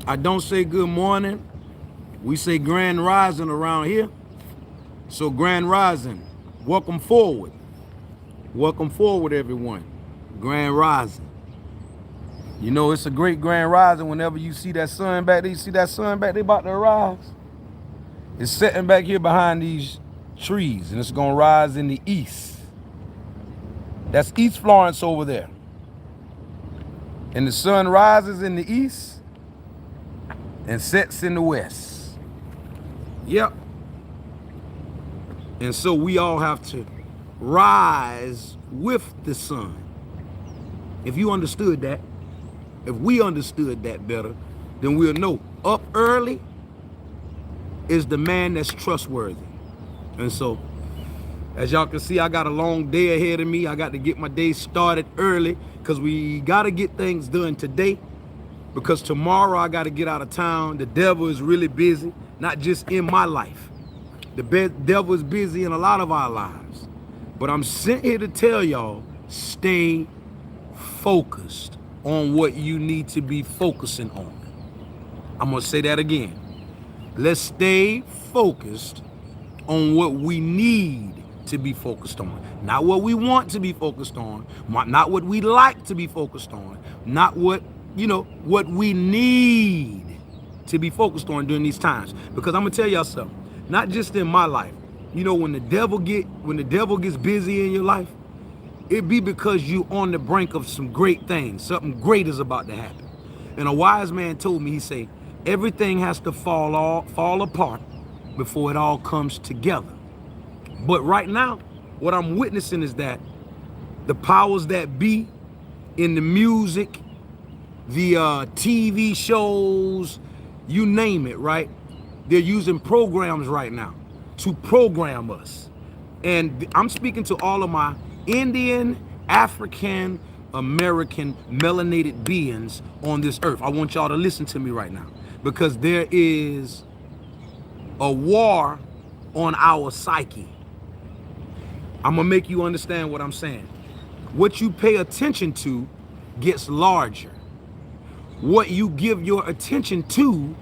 I don't say good morning. We say grand rising around here. So grand rising, welcome forward. Welcome forward, everyone. Grand rising. You know, it's a great grand rising whenever you see that sun back there. You see that sun back there about to rise? It's setting back here behind these trees, and it's going to rise in the east. That's East Florence over there. And the sun rises in the east and sets in the west. Yep. And so we all have to rise with the sun. If you understood that, if we understood that better, then we'll know up early is the man that's trustworthy. And so, as y'all can see, I got a long day ahead of me. I got to get my day started early because we got to get things done today, because tomorrow I got to get out of town. The devil is really busy, not just in my life. The devil is busy in a lot of our lives. But I'm sent here to tell y'all, stay focused on what you need to be focusing on. I'm going to say that again. Let's stay focused on what we need to be focused on. Not what we want to be focused on, not what we like to be focused on, not what, what we need to be focused on during these times. Because I'm going to tell y'all something, not just in my life. When the devil gets busy in your life, it be because you on the brink of some great things. Something great is about to happen. And a wise man told me, he said, everything has to fall apart before it all comes together. But right now, what I'm witnessing is that the powers that be in the music, the TV shows, you name it, right? They're using programs right now to program us. And I'm speaking to all of my Indian, African, American, melanated beings on this earth. I want y'all to listen to me right now, because there is a war on our psyche. I'm gonna make you understand what I'm saying. What you pay attention to gets larger. What you give your attention to,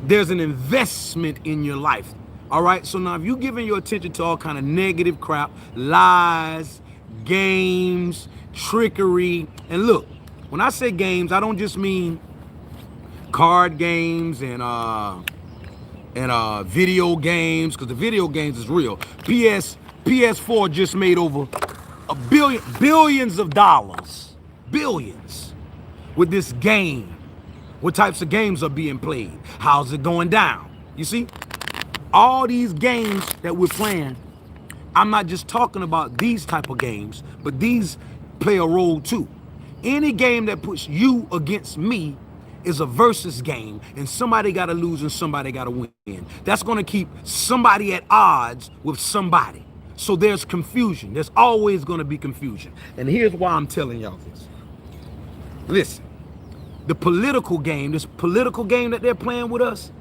there's an investment in your life. All right, so now if you're giving your attention to all kind of negative crap, lies, games, trickery, and look, when I say games, I don't just mean card games and video games, because the video games is real. PS4 just made over billions of dollars, billions, with this game. What types of games are being played? How's it going down? You see, all these games that we're playing, I'm not just talking about these type of games, but these play a role too. Any game that puts you against me is a versus game, and somebody got to lose and somebody got to win. That's going to keep somebody at odds with somebody. So there's confusion. There's always going to be confusion. And here's why I'm telling y'all this. Listen, the political game, this political game that they're playing with us,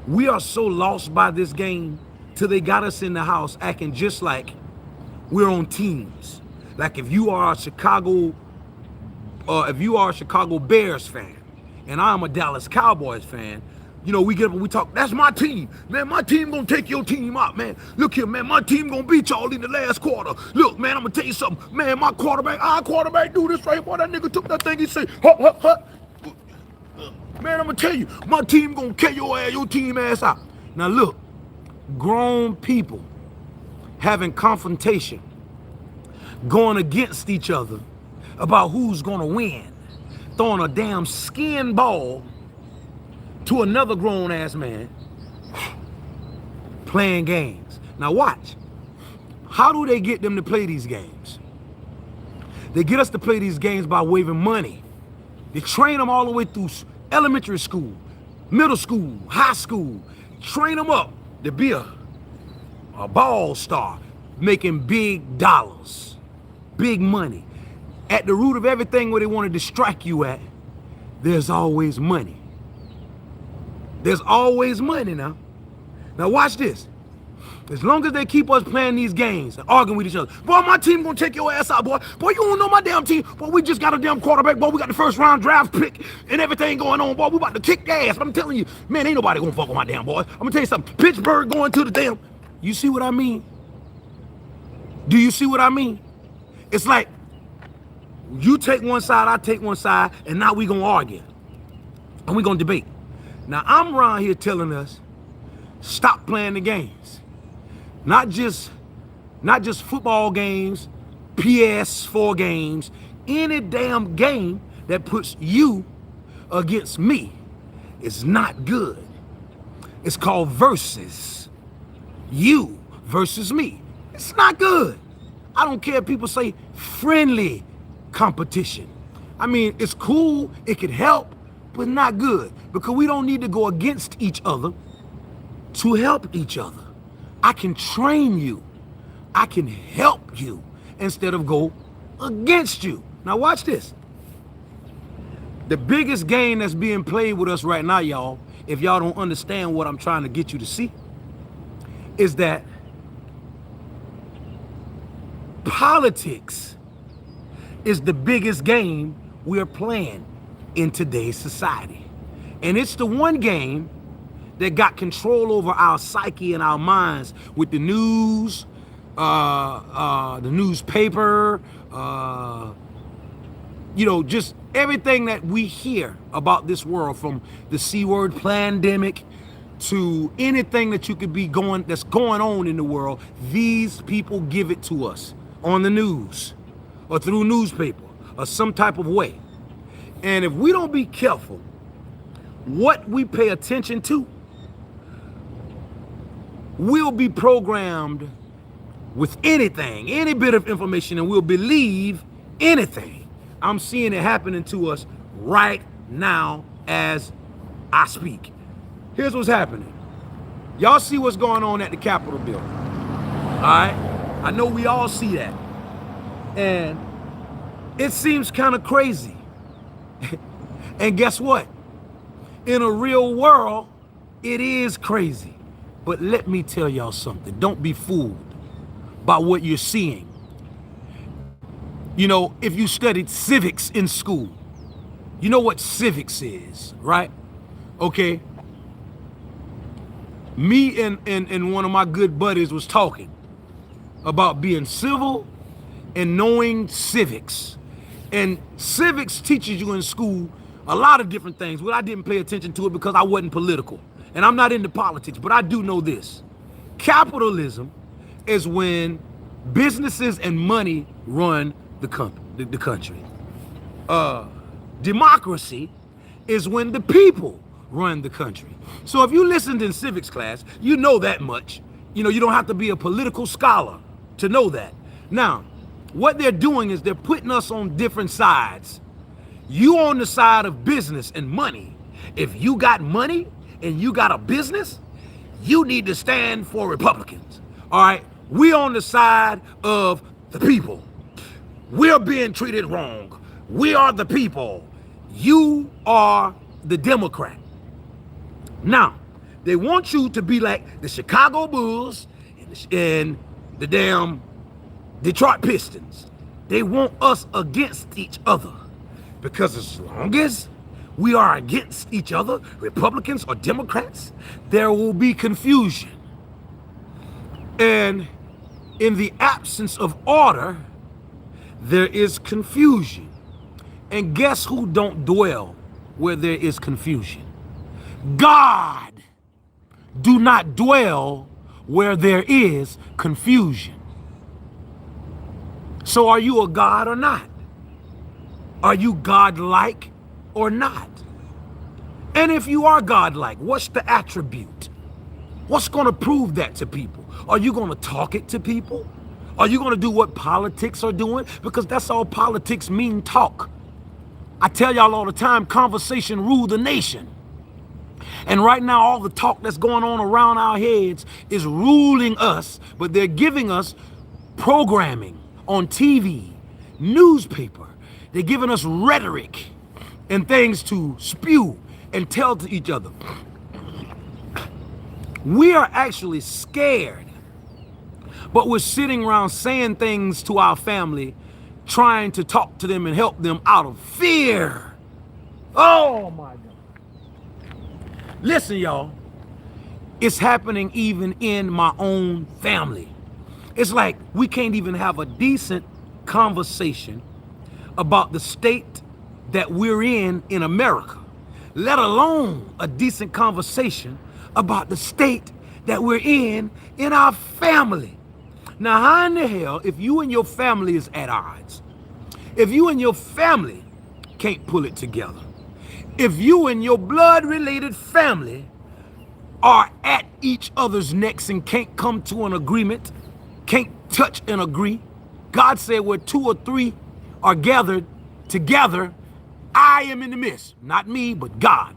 we are so lost by this game till they got us in the house acting just like we're on teams. Like if you are a Chicago Bears fan and I'm a Dallas Cowboys fan, we get up and we talk, that's my team. Man, my team gonna take your team out, man. Look here, man, my team gonna beat y'all in the last quarter. Look, man, I'm gonna tell you something. Man, our quarterback do this right. Boy, that nigga took that thing, he said, hut, hut, hut. Man, I'm gonna tell you, my team gonna kill your team ass out. Now look, grown people having confrontation, going against each other about who's gonna win, throwing a damn skin ball to another grown ass man, playing games. Now watch, how do they get them to play these games? They get us to play these games by waving money. They train them all the way through elementary school, middle school, high school, train them up to be a ball star, making big dollars, big money. At the root of everything where they want to distract you at, there's always money. There's always money now. Now watch this. As long as they keep us playing these games and arguing with each other. Boy, my team gonna take your ass out, boy. Boy, you don't know my damn team. Boy, we just got a damn quarterback. Boy, we got the first round draft pick and everything going on. Boy, we about to kick their ass. I'm telling you, man, ain't nobody gonna fuck with my damn boy. I'm gonna tell you something. Pittsburgh going to the damn. You see what I mean? Do you see what I mean? It's like you take one side, I take one side, and now we gonna argue. And we gonna debate. Now, I'm around here telling us, stop playing the games. Not just football games, PS4 games, any damn game that puts you against me is not good. It's called versus. You versus me. It's not good. I don't care if people say friendly competition. I mean, it's cool, it could help, but not good, because we don't need to go against each other to help each other. I can train you. I can help you instead of go against you. Now watch this. The biggest game that's being played with us right now, y'all, if y'all don't understand what I'm trying to get you to see, is that politics is the biggest game we're playing in today's society. And it's the one game that got control over our psyche and our minds with the news, the newspaper, you know, just everything that we hear about this world, from the C-word pandemic to anything that you could be that's going on in the world. These people give it to us on the news or through newspaper or some type of way. And if we don't be careful what we pay attention to, we'll be programmed with anything, any bit of information, and we'll believe anything. I'm seeing it happening to us right now as I speak. Here's what's happening. Y'all see what's going on at the Capitol building. All right? I know we all see that. And it seems kind of crazy. And guess what? In a real world, it is crazy. But let me tell y'all something. Don't be fooled by what you're seeing. You know, if you studied civics in school, you know what civics is, right? Okay. Me and one of my good buddies was talking about being civil and knowing civics. And civics teaches you in school a lot of different things. Well, I didn't pay attention to it because I wasn't political. And I'm not into politics, but I do know this. Capitalism is when businesses and money run the country. Democracy is when the people run the country. So if you listened in civics class, you know that much. You know, you don't have to be a political scholar to know that. Now, what they're doing is they're putting us on different sides. You on the side of business and money. If you got money and you got a business, you need to stand for Republicans. All right? We on the side of the people. We're being treated wrong. We are the people. You are the Democrat. Now, they want you to be like the Chicago Bulls and the damn Detroit Pistons. They want us against each other. Because as long as we are against each other, Republicans or Democrats, there will be confusion. And in the absence of order, there is confusion. And guess who don't dwell where there is confusion? God do not dwell where there is confusion. So are you a God or not? Are you God-like or not? And if you are God-like, what's the attribute? What's going to prove that to people? Are you going to talk it to people? Are you going to do what politics are doing? Because that's all politics mean, talk. I tell y'all all the time, conversation rule the nation. And right now, all the talk that's going on around our heads is ruling us, but they're giving us programming on TV, newspaper. They're giving us rhetoric and things to spew and tell to each other. We are actually scared But we're sitting around saying things to our family, trying to talk to them and help them out of fear. Oh my God. Listen, y'all. It's happening even in my own family. It's like we can't even have a decent conversation about the state that we're in America, let alone a decent conversation about the state that we're in our family. Now, how in the hell, if you and your family is at odds, if you and your family can't pull it together, if you and your blood-related family are at each other's necks and can't come to an agreement, can't touch and agree, God said where 2 or 3 are gathered together, I am in the midst. Not me, but God.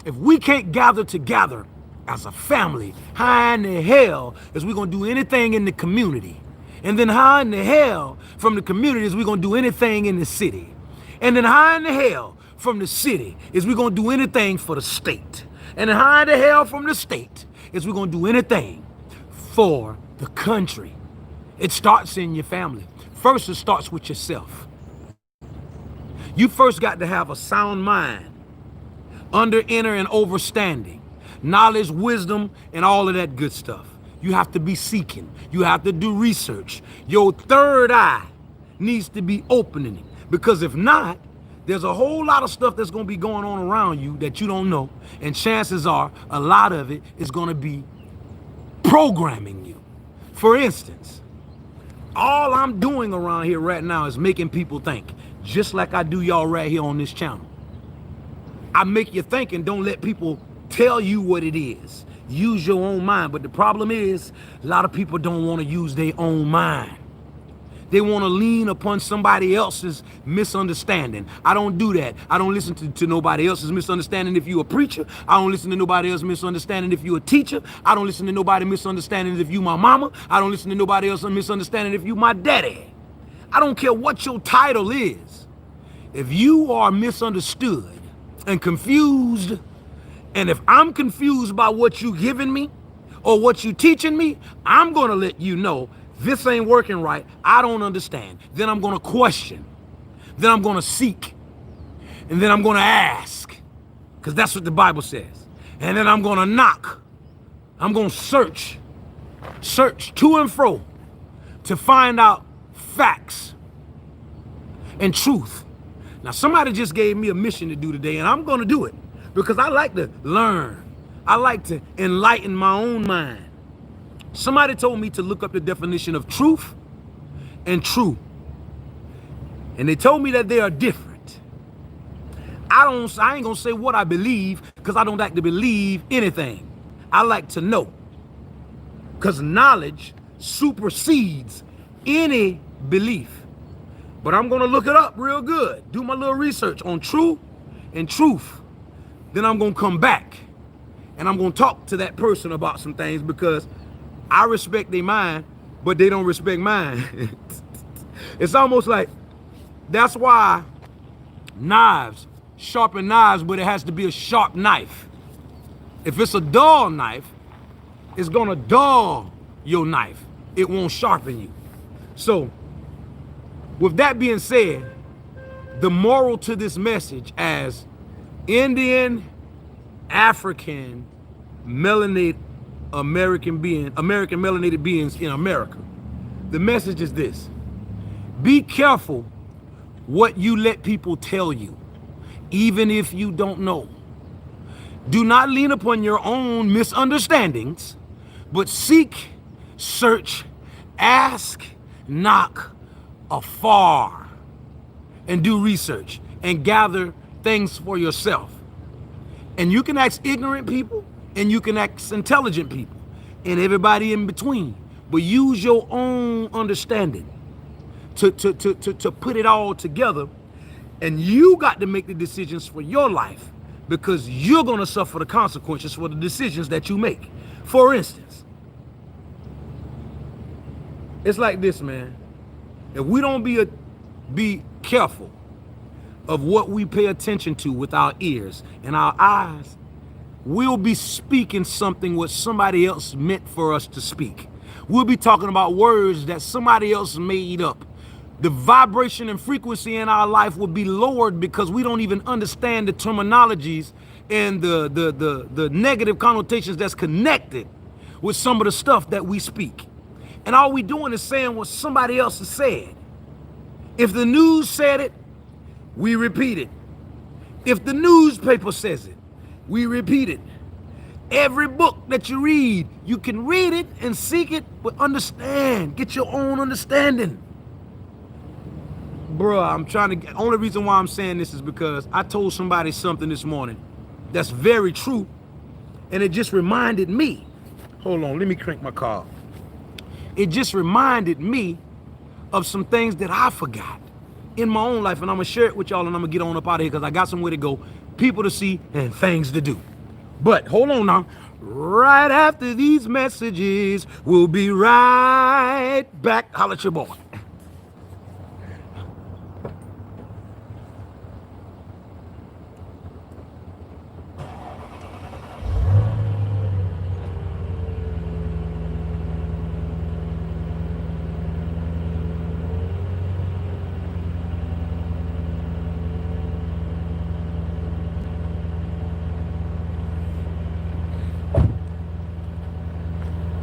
If we can't gather together as a family, how in the hell is we gonna do anything in the community? And then how in the hell from the community is we gonna do anything in the city? And then how in the hell from the city is we gonna do anything for the state? And then how in the hell from the state is we gonna do anything for the country? It starts in your family. First, it starts with yourself. You first got to have a sound mind, under, inner, and overstanding, knowledge, wisdom, and all of that good stuff. You have to be seeking. You have to do research. Your third eye needs to be opening, because if not, there's a whole lot of stuff that's going to be going on around you that you don't know, and chances are a lot of it is going to be programming you. For instance, all I'm doing around here right now is making people think, just like I do y'all right here on this channel. I make you think and don't let people tell you what it is. Use your own mind. But the problem is, a lot of people don't want to use their own mind. They want to lean upon somebody else's misunderstanding. I don't do that. I don't listen to nobody else's misunderstanding if you're a preacher. I don't listen to nobody else's misunderstanding if you're a teacher. I don't listen to nobody misunderstanding if you my mama. I don't listen to nobody else's misunderstanding if you my daddy. I don't care what your title is. If you are misunderstood and confused, and if I'm confused by what you giving me or what you teaching me, I'm going to let you know this ain't working right. I don't understand. Then I'm going to question. Then I'm going to seek. And then I'm going to ask, because that's what the Bible says. And then I'm going to knock. I'm going to search to and fro to find out facts and truth. Now, somebody just gave me a mission to do today, and I'm going to do it because I like to learn. I like to enlighten my own mind. Somebody told me to look up the definition of truth and true. And they told me that they are different. I ain't going to say what I believe, because I don't like to believe anything. I like to know, because knowledge supersedes any belief. But I'm going to look it up real good, do my little research on true and truth. Then I'm going to come back and I'm going to talk to that person about some things, because I respect their mind, but they don't respect mine. It's almost like, that's why knives sharpen knives, but it has to be a sharp knife. If it's a dull knife, it's going to dull your knife. It won't sharpen you. So, with that being said, the moral to this message, as Indian, African, melanated American melanated beings in America, the message is this: be careful what you let people tell you, even if you don't know. Do not lean upon your own misunderstandings, but seek, search, ask, knock afar, and do research and gather things for yourself. And you can ask ignorant people and you can ask intelligent people and everybody in between, but use your own understanding to put it all together. And you got to make the decisions for your life, because you're going to suffer the consequences for the decisions that you make. For instance, it's like this, man. If we don't be careful of what we pay attention to with our ears and our eyes, we'll be speaking something what somebody else meant for us to speak. We'll be talking about words that somebody else made up. The vibration and frequency in our life will be lowered because we don't even understand the terminologies and the negative connotations that's connected with some of the stuff that we speak. And all we doing is saying what somebody else has said. If the news said it, we repeat it. If the newspaper says it, we repeat it. Every book that you read, you can read it and seek it, but understand. Get your own understanding. Bruh, I'm trying to, only reason why I'm saying this is because I told somebody something this morning that's very true, and it just reminded me. Hold on, let me crank my car. It just reminded me of some things that I forgot in my own life, and I'm gonna share it with y'all, and I'm gonna get on up out of here because I got somewhere to go, people to see, and things to do. But hold on now. Right after these messages, we'll be right back. Holla at your boy.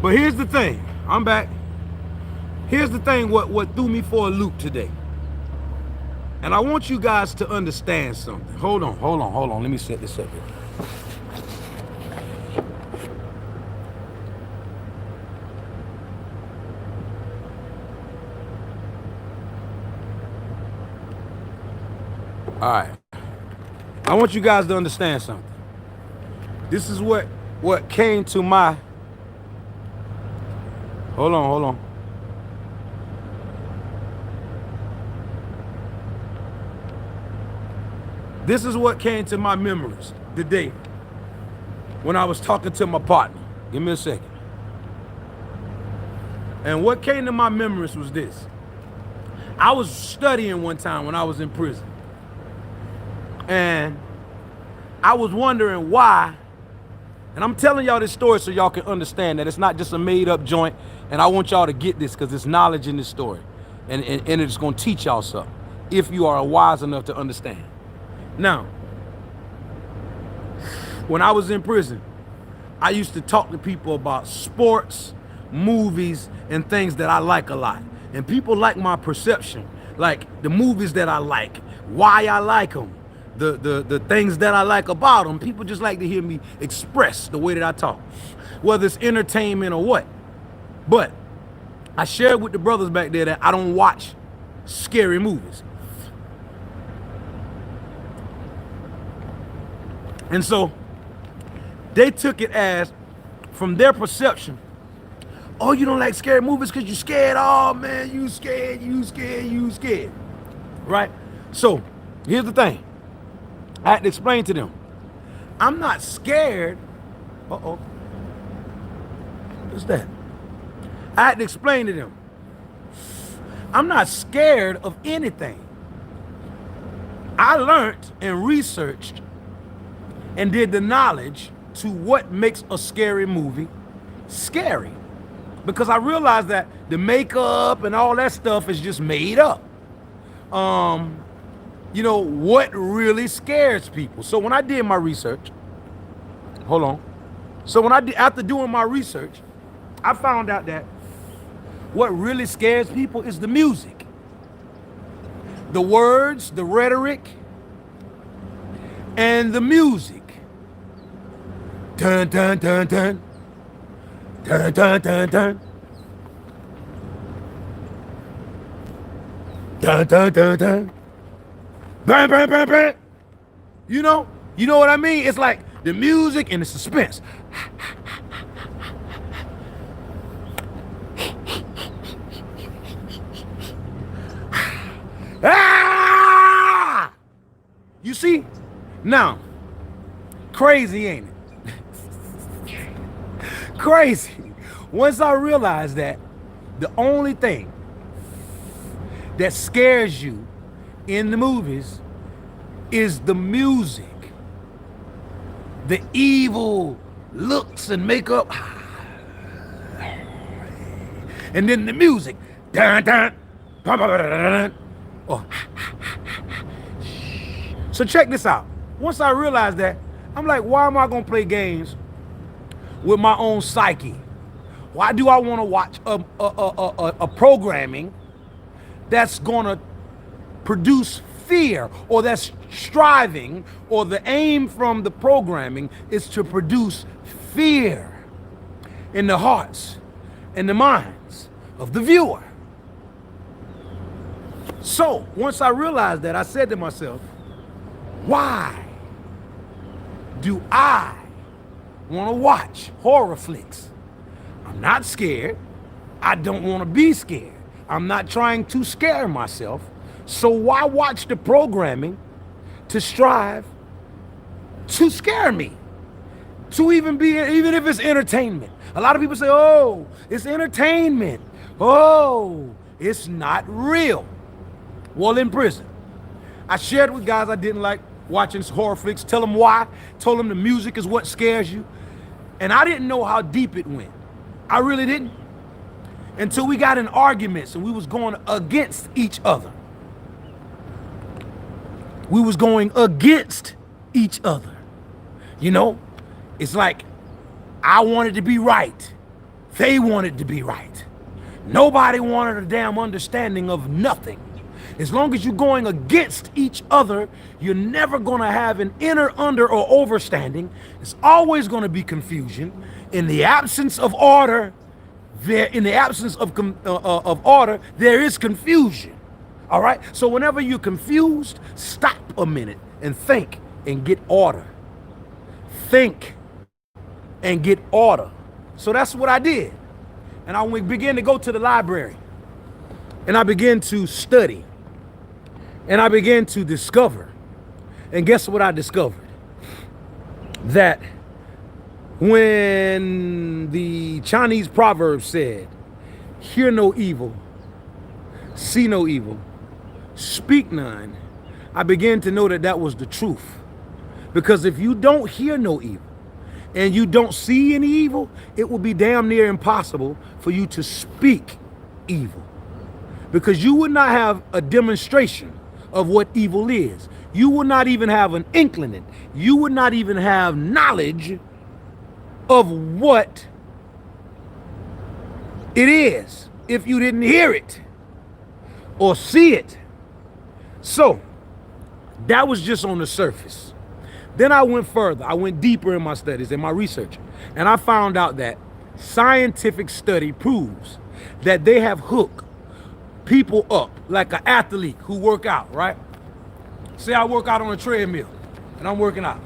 But here's the thing, I'm back. Here's the thing, what threw me for a loop today. And I want you guys to understand something. Hold on. Let me set this up here. All right. I want you guys to understand something. This is what came to my... Hold on. This is what came to my memories today when I was talking to my partner. Give me a second. And what came to my memories was this. I was studying one time when I was in prison. And I was wondering why. And I'm telling y'all this story so y'all can understand that it's not just a made up joint. And I want y'all to get this because there's knowledge in this story. And it's going to teach y'all something if you are wise enough to understand. Now, when I was in prison, I used to talk to people about sports, movies, and things that I like a lot. And people like my perception, like the movies that I like, why I like them, the things that I like about them. People just like to hear me express the way that I talk, whether it's entertainment or what. But I shared with the brothers back there that I don't watch scary movies. And so they took it as, from their perception, oh, you don't like scary movies because you scared? Oh, man, you scared. Right? So here's the thing. I had to explain to them. I'm not scared. Uh-oh. What's that? I had to explain to them. I'm not scared of anything. I learned and researched and did the knowledge to what makes a scary movie scary. Because I realized that the makeup and all that stuff is just made up. You know, what really scares people. So when I did my research, hold on. So after doing my research, I found out that what really scares people is the music. The words, the rhetoric, and the music. Dun, dun, dun, dun. Dun, dun, dun, dun. Dun, dun, dun, dun. Bang, bang, bang, bang. You know what I mean? It's like the music and the suspense. Ah! You see? Now, crazy, ain't it? Crazy. Once I realized that the only thing that scares you in the movies is the music, the evil looks and makeup. And then the music. Dun, dun, dun, dun, dun, dun, oh. So check this out. Once I realized that, I'm like, why am I going to play games with my own psyche? Why do I want to watch a programming that's going to produce fear, or that's striving, or the aim from the programming is to produce fear in the hearts and the minds of the viewer? So once I realized that, I said to myself, why do I want to watch horror flicks? I'm not scared. I don't want to be scared. I'm not trying to scare myself. So why watch the programming to strive to scare me? To even if it's entertainment. A lot of people say, oh, it's entertainment. Oh, it's not real. Well, in prison, I shared with guys I didn't like watching horror flicks, tell them why, told them the music is what scares you. And I didn't know how deep it went. I really didn't. Until we got in arguments and we was going against each other. We was going against each other. You know, it's like I wanted to be right. They wanted to be right. Nobody wanted a damn understanding of nothing. As long as you're going against each other, you're never going to have an inner, under, or overstanding. It's always going to be confusion. In the absence of order, there is confusion. All right? So whenever you're confused, stop a minute and think and get order. Think and get order. So that's what I did. And I began to go to the library. And I began to study. And I began to discover. And guess what I discovered? That when the Chinese proverb said, hear no evil, see no evil, speak none, I began to know that that was the truth. Because if you don't hear no evil and you don't see any evil, it will be damn near impossible for you to speak evil. Because you would not have a demonstration of what evil is. You would not even have an inkling. You would not even have knowledge of what it is if you didn't hear it or see it. So that was just on the surface. Then I went further. I went deeper in my studies and my research. And I found out that scientific study proves that they have hooked people up like an athlete who work out, right? Say I work out on a treadmill and I'm working out.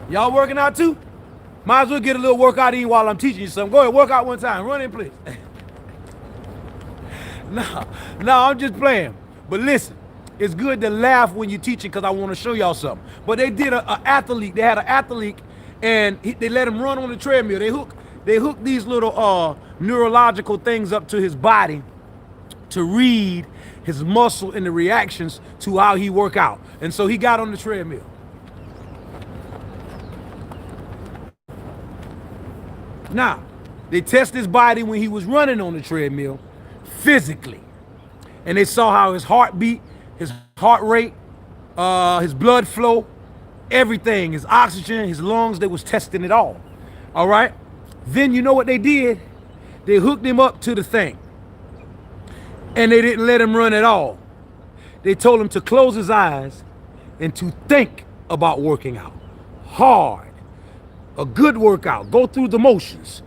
Y'all working out too? Might as well get a little workout in while I'm teaching you something. Go ahead, work out one time. Run in, please. No, I'm just playing. But listen, it's good to laugh when you're teaching because I want to show y'all something. But they did an athlete. They had an athlete and they let him run on the treadmill. They hooked these little neurological things up to his body to read his muscle and the reactions to how he work out. And so he got on the treadmill. Now, they tested his body when he was running on the treadmill physically. And they saw how his heartbeat, his heart rate, his blood flow, everything, his oxygen, his lungs, they was testing it all. All right? Then you know what they did? They hooked him up to the thing. And they didn't let him run at all. They told him to close his eyes and to think about working out hard. A good workout. Go through the motions.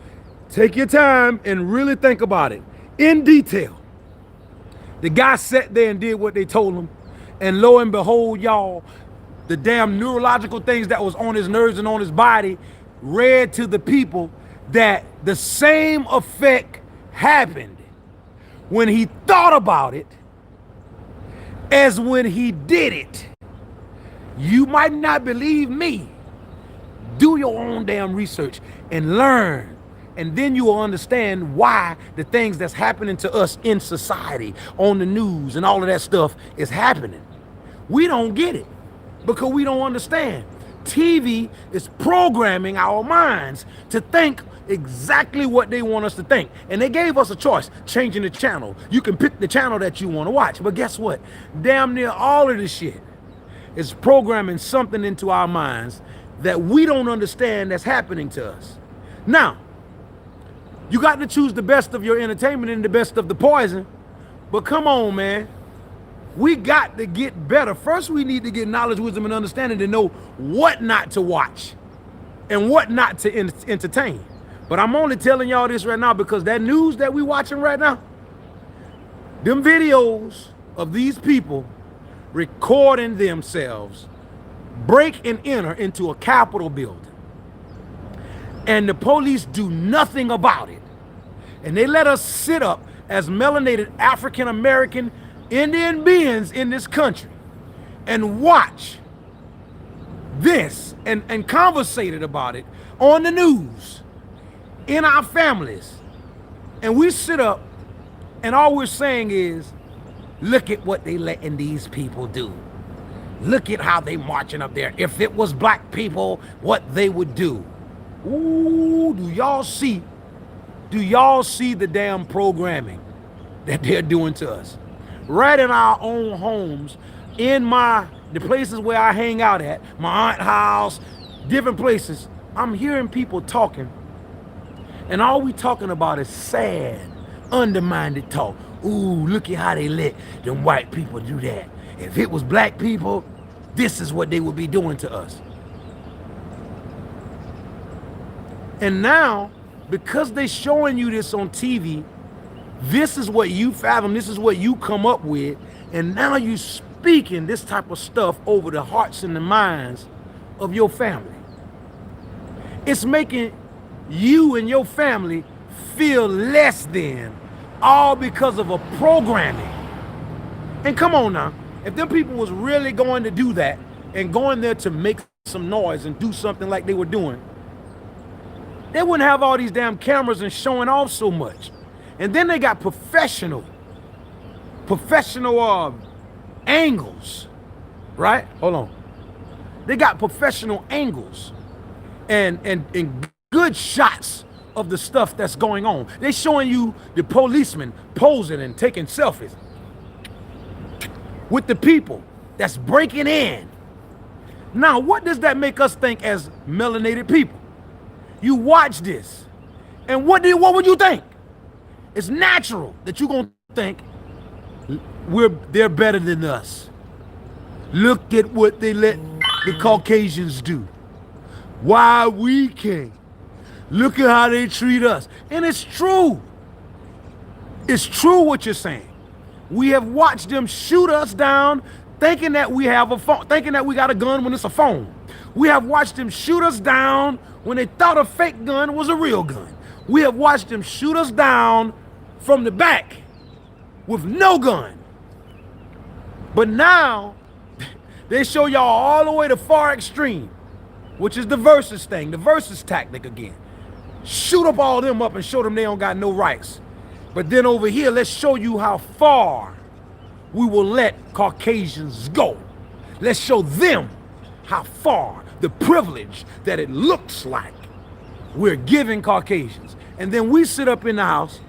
Take your time and really think about it in detail. The guy sat there and did what they told him. And lo and behold, y'all, the damn neurological things that was on his nerves and on his body read to the people that the same effect happened when he thought about it as when he did it. You might not believe me. Do your own damn research and learn. And then you will understand why the things that's happening to us in society, on the news and all of that stuff is happening. We don't get it because we don't understand. TV is programming our minds to think exactly what they want us to think. And they gave us a choice, changing the channel. You can pick the channel that you want to watch. But guess what? Damn near all of this shit is programming something into our minds that we don't understand that's happening to us. Now, you got to choose the best of your entertainment and the best of the poison. But come on, man. We got to get better. First, we need to get knowledge, wisdom, and understanding to know what not to watch and what not to entertain. But I'm only telling y'all this right now because that news that we watching right now, them videos of these people recording themselves break and enter into a Capitol building. And the police do nothing about it. And they let us sit up as melanated African-American Indian beings in this country and watch this and conversated about it on the news in our families. And we sit up and all we're saying is, look at what they letting these people do. Look at how they marching up there. If it was black people, what they would do. Ooh, do y'all see the damn programming that they're doing to us? Right in our own homes, in the places where I hang out at, my aunt's house, different places, I'm hearing people talking, and all we talking about is sad, undermined talk. Ooh, look at how they let them white people do that. If it was black people, this is what they would be doing to us. And now, because they're showing you this on TV, this is what you fathom, this is what you come up with, and now you speaking this type of stuff over the hearts and the minds of your family. It's making you and your family feel less than, all because of a programming. And come on now, if them people was really going to do that and going there to make some noise and do something like they were doing, they wouldn't have all these damn cameras and showing off so much. And then they got professional angles, right? Hold on. They got professional angles and good shots of the stuff that's going on. They're showing you the policemen posing and taking selfies with the people that's breaking in. Now, what does that make us think as melanated people? You watch this, and what would you think? It's natural that you're gonna think they're better than us. Look at what they let the Caucasians do. Why we can't? Look at how they treat us. And it's true. It's true what you're saying. We have watched them shoot us down thinking that we have a phone, thinking that we got a gun when it's a phone. We have watched them shoot us down when they thought a fake gun was a real gun. We have watched them shoot us down from the back with no gun. But now they show y'all all the way to far extreme, which is the versus thing, the versus tactic again. Shoot up all them up and show them they don't got no rights. But then over here, let's show you how far we will let Caucasians go. Let's show them how far, the privilege that it looks like we're giving Caucasians. And then we sit up in the house,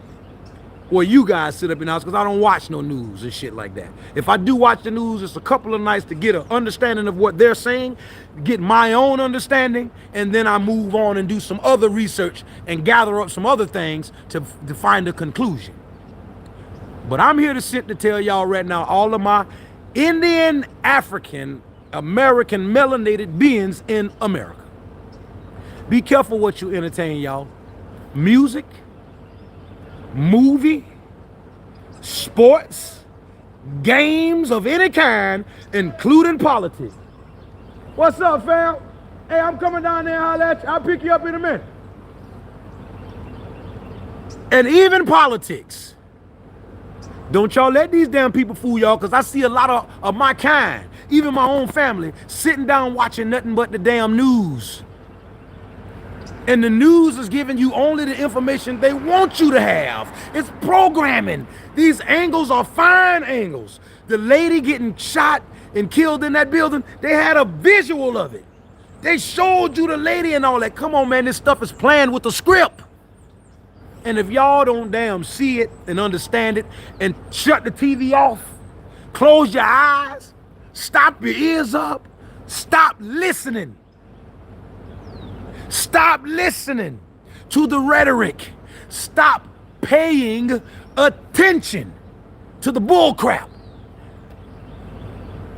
or you guys sit up in the house, because I don't watch no news and shit like that. If I do watch the news, it's a couple of nights to get an understanding of what they're saying, get my own understanding, and then I move on and do some other research and gather up some other things to find a conclusion. But I'm here to sit to tell y'all right now, all of my Indian, African, American, melanated beings in America. Be careful what you entertain, y'all. Music, movie, sports, games of any kind, including politics. What's up, fam? Hey, I'm coming down there and holler at you. I'll pick you up in a minute. And even politics. Don't y'all let these damn people fool y'all, because I see a lot of my kind, even my own family, sitting down watching nothing but the damn news. And the news is giving you only the information they want you to have. It's programming. These angles are fine angles. The lady getting shot and killed in that building, they had a visual of it. They showed you the lady and all that. Come on, man, this stuff is planned with the script. And if y'all don't damn see it and understand it and shut the TV off, close your eyes, stop your ears up, stop listening. Stop listening to the rhetoric. Stop paying attention to the bull crap.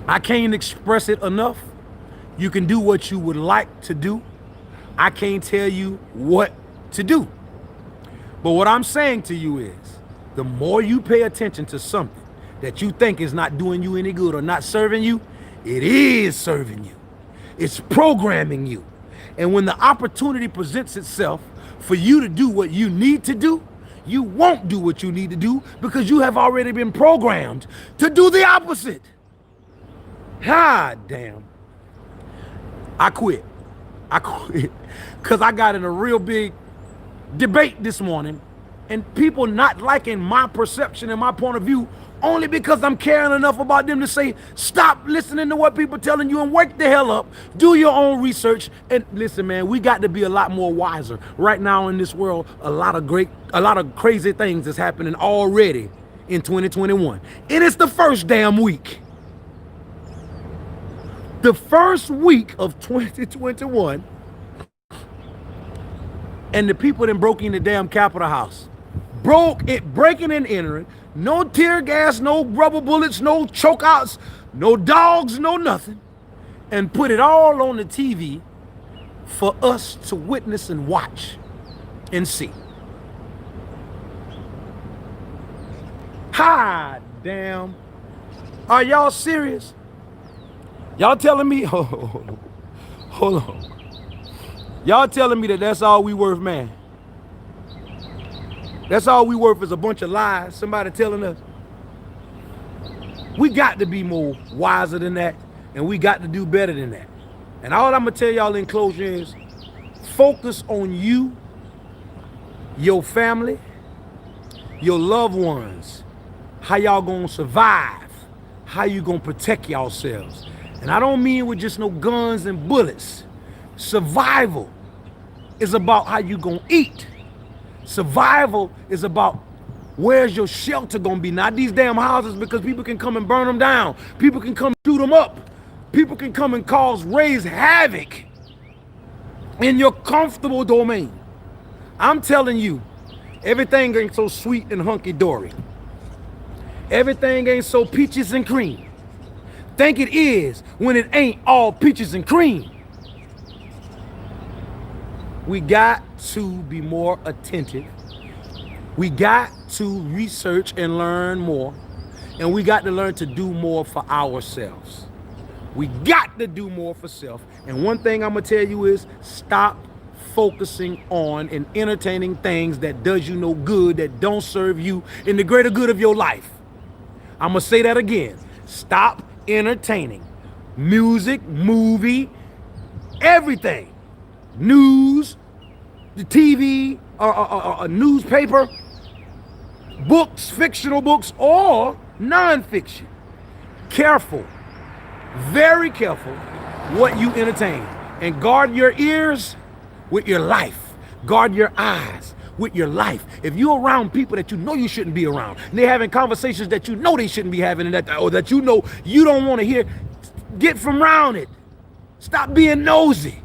I can't express it enough. You can do what you would like to do. I can't tell you what to do. But what I'm saying to you is, the more you pay attention to something that you think is not doing you any good or not serving you, it is serving you. It's programming you. And when the opportunity presents itself for you to do what you need to do, you won't do what you need to do because you have already been programmed to do the opposite. God damn. I quit because I got in a real big debate this morning and people not liking my perception and my point of view only because I'm caring enough about them to say, stop listening to what people telling you and wake the hell up, do your own research. And listen, man, we got to be a lot more wiser. Right now in this world, a lot of crazy things is happening already in 2021. And it's the first damn week. The first week of 2021, and the people that broke in the damn Capitol House. Breaking and entering, no tear gas, no rubber bullets, no chokeouts, no dogs, no nothing, and put it all on the TV for us to witness and watch and see. Ha, damn. Are y'all serious? Y'all telling me, hold on. Y'all telling me that that's all we worth, man? That's all we worth is a bunch of lies, somebody telling us. We got to be more wiser than that, and we got to do better than that. And all I'm going to tell y'all in closure is focus on you, your family, your loved ones, how y'all going to survive, how you going to protect yourselves. And I don't mean with just no guns and bullets. Survival is about how you gonna eat. Survival is about where's your shelter gonna be. Not these damn houses, because people can come and burn them down. People can come and shoot them up. People can come and raise havoc in your comfortable domain. I'm telling you, everything ain't so sweet and hunky-dory. Everything ain't so peaches and cream. Think it is when it ain't all peaches and cream. We got to be more attentive. We got to research and learn more. And we got to learn to do more for ourselves. We got to do more for self. And one thing I'm going to tell you is stop focusing on and entertaining things that does you no good, that don't serve you in the greater good of your life. I'm going to say that again. Stop entertaining. Music, movie, everything. News, the TV, a newspaper, books, fictional books, or nonfiction. Careful, very careful what you entertain. And guard your ears with your life. Guard your eyes with your life. If you're around people that you know you shouldn't be around, and they're having conversations that you know they shouldn't be having, or that you know you don't want to hear, get from around it. Stop being nosy.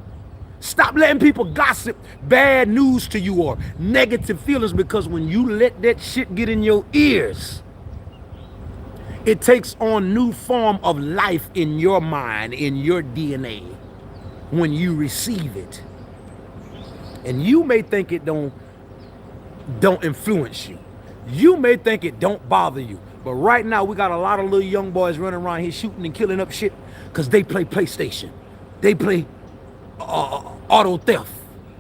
Stop letting people gossip bad news to you or negative feelings, because when you let that shit get in your ears, it takes on new form of life in your mind, in your DNA, when you receive it. And you may think it don't influence you. You may think it don't bother you. But right now, we got a lot of little young boys running around here shooting and killing up shit because they play PlayStation. They play auto theft,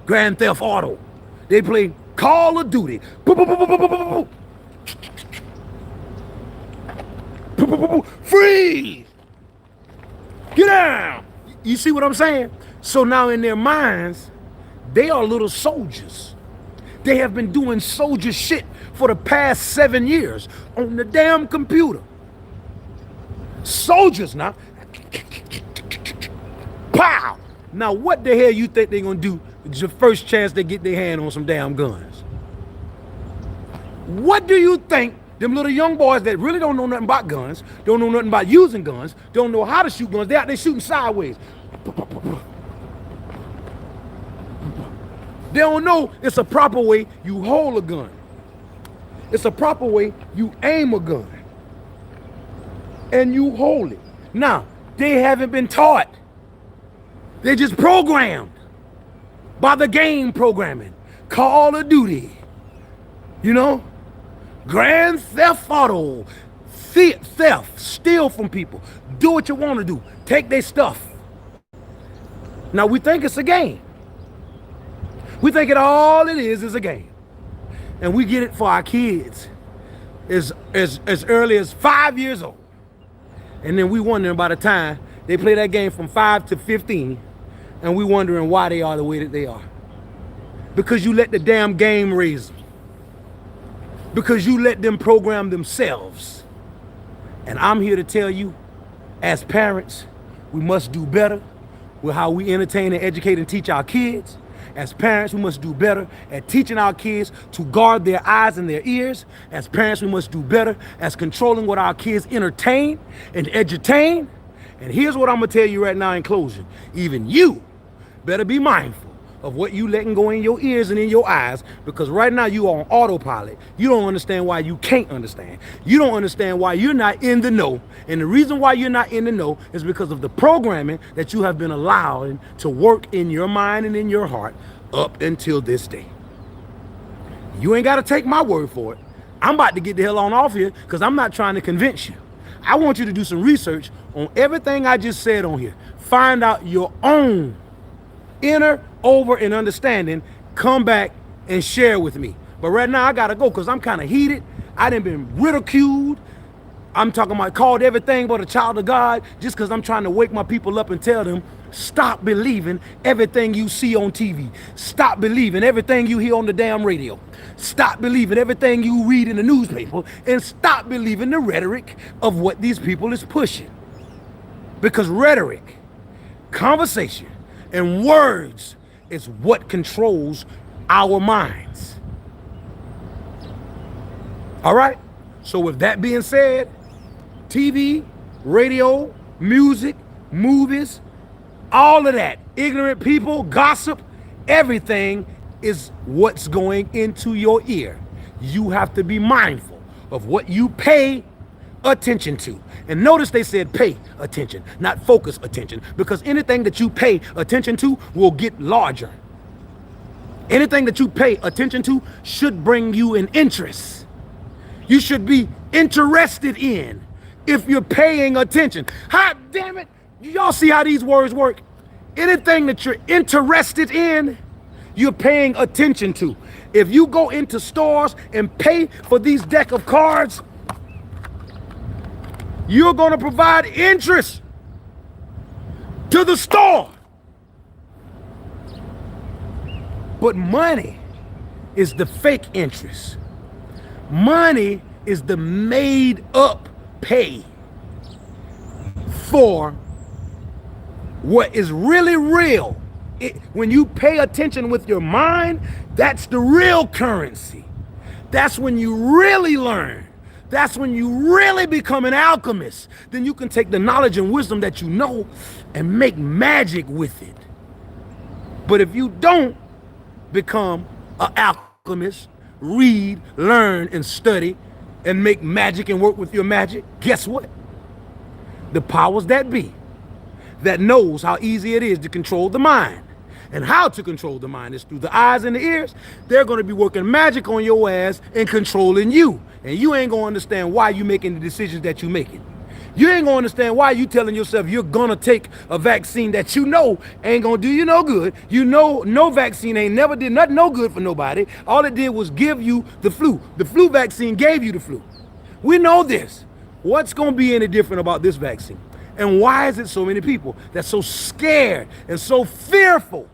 Grand Theft Auto. They play Call of Duty. Freeze! Get down! You see what I'm saying? So now in their minds, they are little soldiers. They have been doing soldier shit for the past 7 years on the damn computer. Soldiers now. Pow! Now, what the hell you think they're going to do the first chance they get their hand on some damn guns? What do you think them little young boys that really don't know nothing about guns, don't know nothing about using guns, don't know how to shoot guns, they're out there shooting sideways. They don't know it's a proper way you hold a gun. It's a proper way you aim a gun. And you hold it. Now, they haven't been taught. They're just programmed by the game programming. Call of Duty. You know? Grand Theft Auto. Theft. Steal from people. Do what you want to do. Take their stuff. Now, we think it's a game. We think all it is a game. And we get it for our kids as early as 5 years old. And then we wondering by the time they play that game from 5 to 15, and we wondering why they are the way that they are. Because you let the damn game raise them. Because you let them program themselves. And I'm here to tell you, as parents, we must do better with how we entertain and educate and teach our kids. As parents, we must do better at teaching our kids to guard their eyes and their ears. As parents, we must do better as controlling what our kids entertain and edutain. And here's what I'm going to tell you right now in closing. Even you better be mindful of what you letting go in your ears and in your eyes, because right now you are on autopilot. You don't understand why you can't understand. You don't understand why you're not in the know. And the reason why you're not in the know is because of the programming that you have been allowing to work in your mind and in your heart up until this day. You ain't got to take my word for it. I'm about to get the hell on off here because I'm not trying to convince you. I want you to do some research on everything I just said on here. Find out your own inner over and understanding. Come back and share with me. But right now I gotta go because I'm kind of heated. I done been ridiculed. I'm talking about called everything but a child of God just because I'm trying to wake my people up and tell them, stop believing everything you see on TV. Stop believing everything you hear on the damn radio. Stop believing everything you read in the newspaper, and stop believing the rhetoric of what these people is pushing. Because rhetoric, conversation, and words is what controls our minds. All right? So with that being said, TV, radio, music, movies, all of that, ignorant people, gossip, everything is what's going into your ear. You have to be mindful of what you pay attention to. And notice they said pay attention, not focus attention, because anything that you pay attention to will get larger. Anything that you pay attention to should bring you an interest. You should be interested in if you're paying attention. Hot damn it. Y'all see how these words work? Anything that you're interested in, you're paying attention to. If you go into stores and pay for these deck of cards, you're going to provide interest to the store. But money is the fake interest. Money is the made up pay for what is really real. When you pay attention with your mind, that's the real currency. That's when you really learn. That's when you really become an alchemist. Then you can take the knowledge and wisdom that you know and make magic with it. But if you don't become an alchemist, read, learn, and study, and make magic and work with your magic, guess what? The powers that be, that knows how easy it is to control the mind. And how to control the mind is through the eyes and the ears. They're going to be working magic on your ass and controlling you. And you ain't going to understand why you're making the decisions that you're making. You ain't going to understand why you telling yourself you're going to take a vaccine that you know ain't going to do you no good. You know no vaccine ain't never did nothing no good for nobody. All it did was give you the flu. The flu vaccine gave you the flu. We know this. What's going to be any different about this vaccine? And why is it so many people that's so scared and so fearful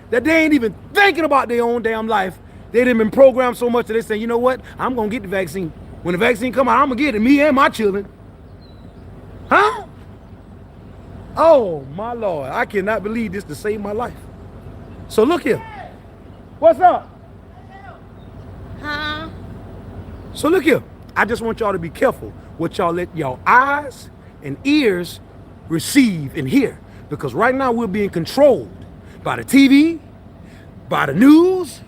that they ain't even thinking about their own damn life? They done been programmed so much that they say, you know what? I'm going to get the vaccine. When the vaccine come out, I'm going to get it, me and my children. Huh? Oh, my Lord. I cannot believe this to save my life. So look here. What's up? Huh? So look here. I just want y'all to be careful what y'all let y'all eyes and ears receive and hear. Because right now we're being controlled by the TV, by the news,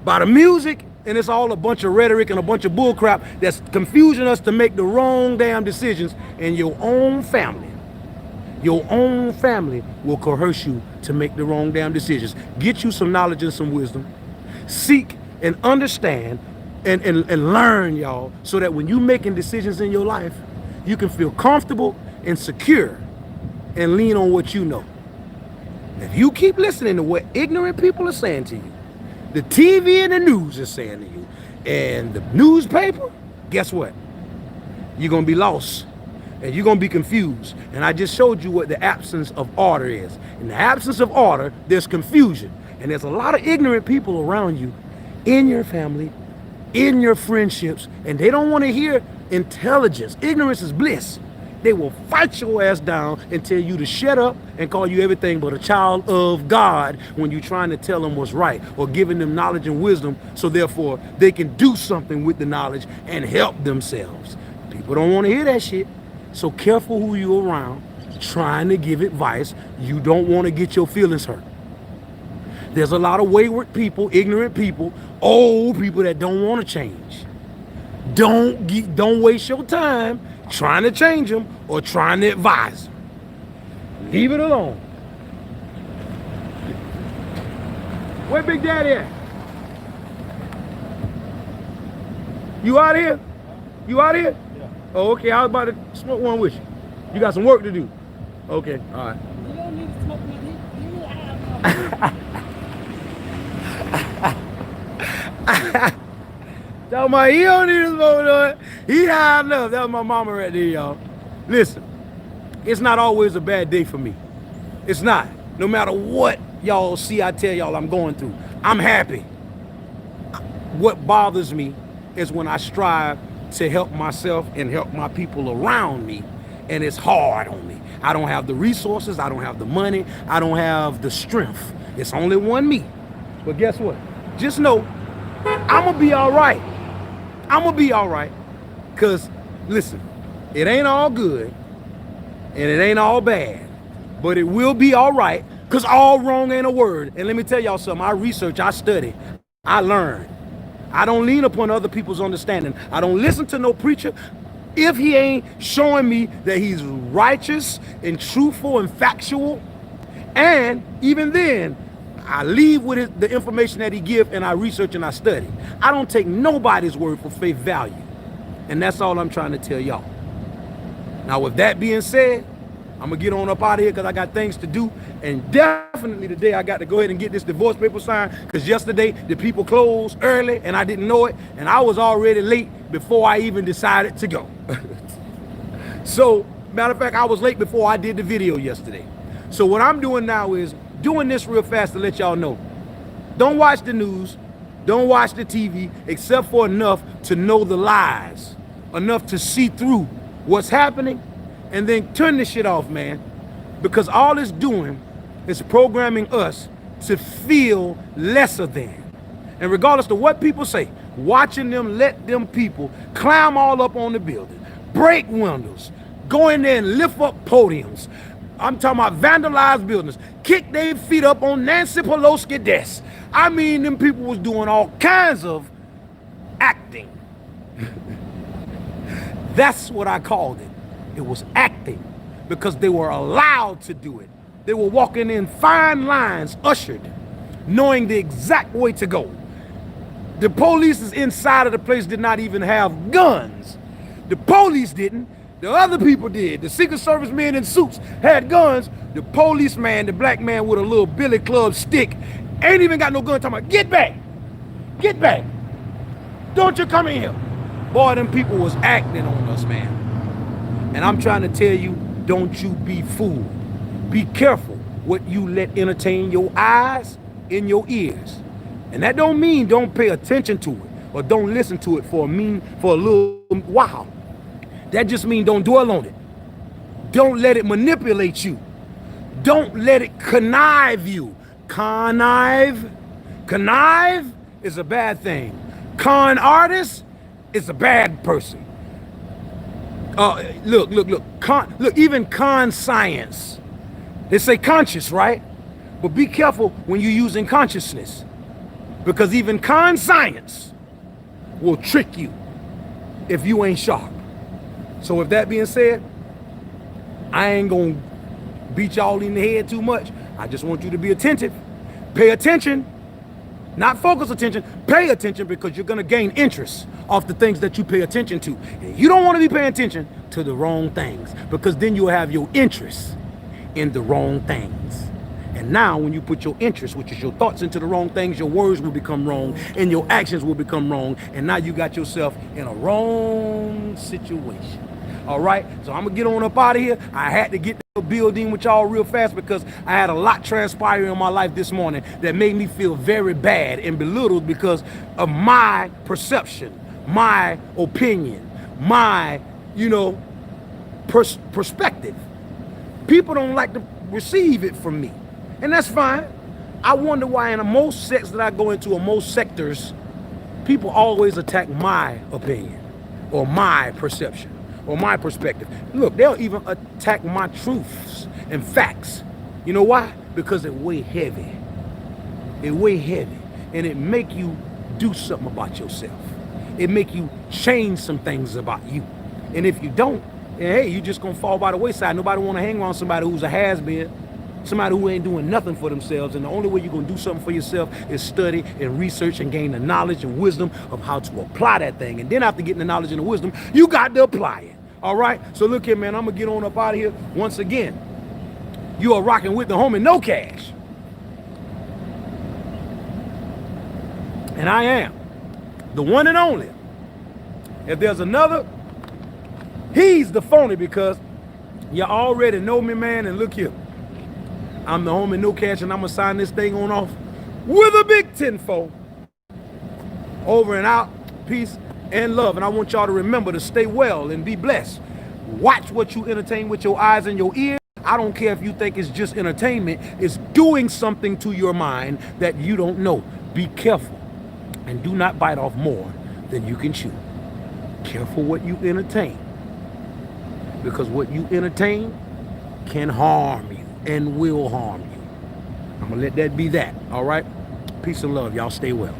by the music, and it's all a bunch of rhetoric and a bunch of bullcrap that's confusing us to make the wrong damn decisions in your own family. Your own family will coerce you to make the wrong damn decisions. Get you some knowledge and some wisdom. Seek and understand and learn, y'all, so that when you're making decisions in your life, you can feel comfortable and secure and lean on what you know. If you keep listening to what ignorant people are saying to you, the TV and the news is saying to you, and the newspaper, guess what? You're going to be lost. And you're going to be confused. And I just showed you what the absence of order is. In the absence of order, there's confusion. And there's a lot of ignorant people around you, in your family, in your friendships, and they don't want to hear intelligence. Ignorance is bliss. They will fight your ass down and tell you to shut up and call you everything but a child of God when you're trying to tell them what's right or giving them knowledge and wisdom so therefore they can do something with the knowledge and help themselves. People don't want to hear that shit. So careful who you're around trying to give advice. You don't want to get your feelings hurt. There's a lot of wayward people, ignorant people, old people that don't want to change. Don't waste your time trying to change them or trying to advise them. Leave it alone. Where Big Daddy at? You out here? You out here? Yeah. Oh, okay. I was about to smoke one with you. You got some work to do. Okay. All right. You don't need to smoke with me. You have Tell my he don't need to smoke on it. He high enough. That was my mama right there, y'all. Listen, it's not always a bad day for me. It's not. No matter what y'all see, I tell y'all I'm going through. I'm happy. What bothers me is when I strive to help myself and help my people around me, and it's hard on me. I don't have the resources, I don't have the money, I don't have the strength. It's only one me. But guess what? Just know, I'm gonna be all right. I'm gonna be all right. Cause listen, it ain't all good and it ain't all bad, but it will be all right. Cause all wrong ain't a word. And let me tell y'all something, I research, I study, I learn. I don't lean upon other people's understanding. I don't listen to no preacher if he ain't showing me that he's righteous and truthful and factual. And even then, I leave with the information that he give, and I research and I study. I don't take nobody's word for faith value. And that's all I'm trying to tell y'all. Now, with that being said, I'm going to get on up out of here because I got things to do. And definitely today I got to go ahead and get this divorce paper signed because yesterday the people closed early and I didn't know it. And I was already late before I even decided to go. So, matter of fact, I was late before I did the video yesterday. So what I'm doing now is doing this real fast to let y'all know. Don't watch the news. Don't watch the TV except for enough to know the lies. Enough to see through what's happening. And then turn this shit off, man. Because all it's doing is programming us to feel lesser than. And regardless of what people say, watching them let them people climb all up on the building, break windows, go in there and lift up podiums. I'm talking about vandalized buildings, kick their feet up on Nancy Pelosi desk. I mean, them people was doing all kinds of acting. That's what I called it. It was acting because they were allowed to do it. They were walking in fine lines, ushered, knowing the exact way to go. The police inside of the place did not even have guns. The police didn't. The other people did. The Secret Service men in suits had guns. The policeman, the black man with a little billy club stick, ain't even got no gun. Talking about, get back. Get back. Don't you come in here. Boy, them people was acting on us, man. And I'm trying to tell you, don't you be fooled. Be careful what you let entertain your eyes and your ears. And that don't mean don't pay attention to it or don't listen to it for a little while. That just means don't dwell on it. Don't let it manipulate you. Don't let it connive you. Connive is a bad thing. Con artist is a bad person. Look. Even con science. They say conscious, right? But be careful when you're using consciousness, because even con science will trick you if you ain't sharp. So with that being said, I ain't gonna beat y'all in the head too much. I just want you to be attentive. Pay attention. Not focus attention, pay attention, because you're gonna gain interest off the things that you pay attention to. And you don't wanna be paying attention to the wrong things, because then you'll have your interest in the wrong things. And now when you put your interest, which is your thoughts, into the wrong things, your words will become wrong and your actions will become wrong. And now you got yourself in a wrong situation. All right, so I'm gonna get on up out of here. I had to get the building with y'all real fast because I had a lot transpire in my life this morning that made me feel very bad and belittled because of my perception, my opinion, my, perspective. People don't like to receive it from me, and that's fine. I wonder why in most sects that I go into, or most sectors, people always attack my opinion or my perception or my perspective. Look, they'll even attack my truths and facts. You know why? Because it weigh heavy. It weigh heavy, and it make you do something about yourself. It make you change some things about you. And if you don't, hey, you just gonna fall by the wayside. Nobody wanna hang around somebody who's a has-been, somebody who ain't doing nothing for themselves. And the only way you're gonna do something for yourself is study and research and gain the knowledge and wisdom of how to apply that thing. And then after getting the knowledge and the wisdom, you got to apply it. All right? So look here, man, I'm gonna get on up out of here. Once again, you are rocking with the homie No Cash. And I am the one and only. If there's another, he's the phony, because you already know me, man. And look here, I'm the homie No Cash, and I'm gonna sign this thing on off with a big 10-4. Over and out. Peace and love. And I want y'all to remember to stay well and be blessed. Watch what you entertain with your eyes and your ears. I don't care if you think it's just entertainment. It's doing something to your mind that you don't know. Be careful and do not bite off more than you can chew. Careful what you entertain, because what you entertain can harm you and will harm you. I'm gonna let that be that. All right? Peace and love. Y'all stay well.